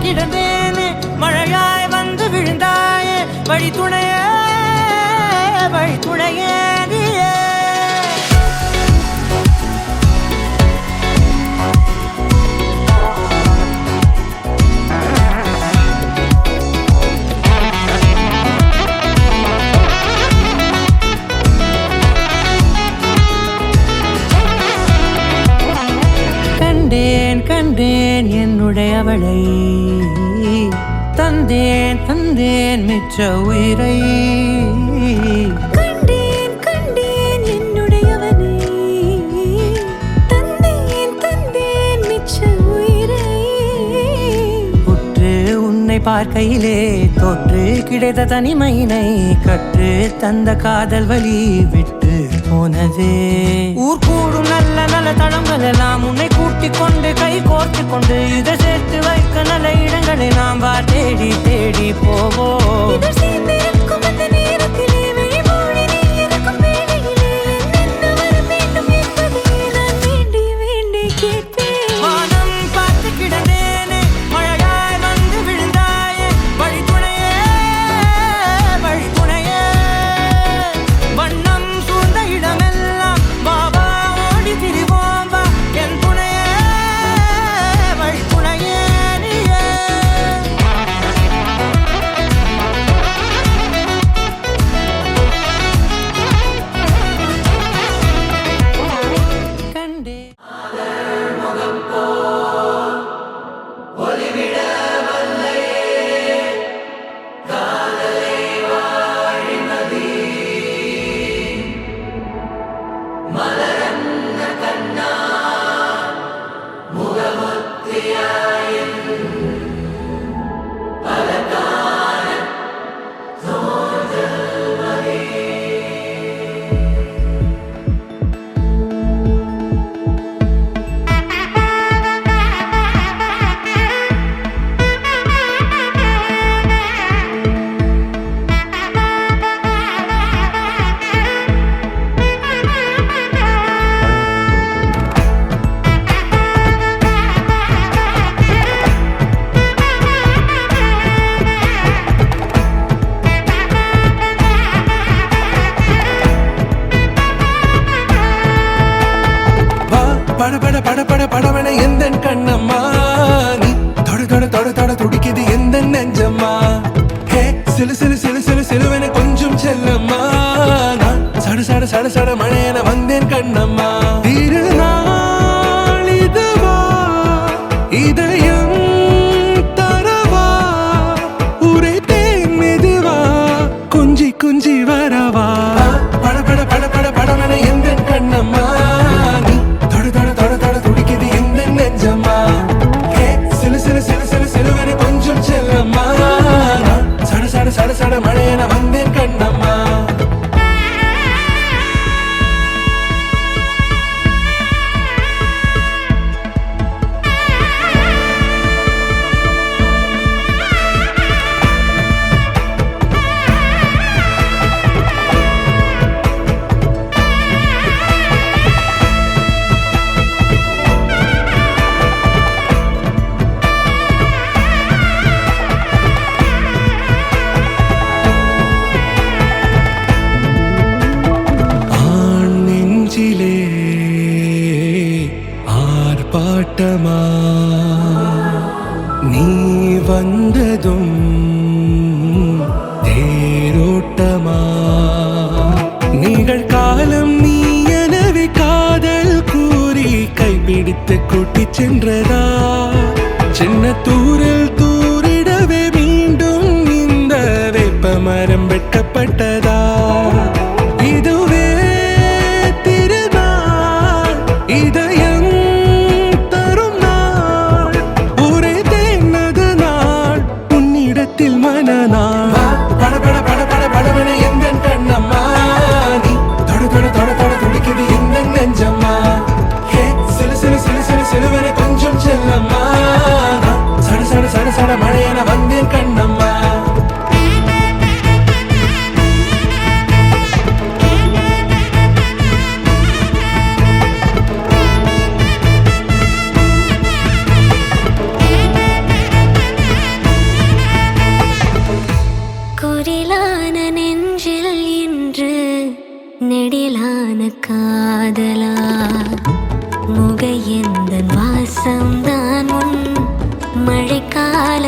கிடந்தேனே மழையாய் வந்து விழுந்தாயே வழி துணையே நீயே கண்டேன் என்னுடையவளை தந்தேன் மிச்ச உயிரை கண்டேன் என்னுடையவனை தந்தேன் மிச்ச உயிரை உற்று உன்னை பார்க்கையிலே தொற்று கிடைத்த தனிமையினை கற்று தந்த காதல் வழி விட்டு போனதே ஊர் கூடும் நல்ல நல்ல தளங்கள் எல்லாம் உன்னை கூட்டிக் கொண்டு கை கோர்த்து கொண்டு இதை சேர்த்து வைக்க நல்ல இடங்களை நாம் வா தேடி தேடி போவோம் படவன எந்த கண்ணம்மா நீ தொட துடிக்குது எந்த நெஞ்சம்மா ஹே சிலுவென கொஞ்சம் செல்லம்மா நான் சட மழையென வந்தேன் கண்ணம்மா திருநாள் இதுவா இதயம் தரவா உரைத்தேன் மெதுவா குஞ்சி வரவா படவன எந்த கண்ணம்மா சட மழையென வந்தேன் கண்ணம்மா ஆர்ப்பாட்டமா நீ வந்ததும் தேரோட்டமா நிகழ்காலம் நீ எனவே காதல் கூறி கைப்பிடித்து கூட்டிச் சென்றதா சின்ன தூரிடவே மீண்டும் இந்த வேப்ப மரம் வெட்கப்பட்டதா இதுவே திருநாள் இதயம் தரும் நாள் ஒரே தேனது நாள் உன்னிடத்தில் மனநாள் படவன எந்த கண்ணம்மா நீ தொட துடிக்குது எந்த நெஞ்சம்மா ஹே சிலுவென கொஞ்சம் செல்லம்மா சட மழையென வந்தேன் கண்ணம்மா நெடிலான காதலா முக எந்த வாசம்தான் உன் மழைக்கால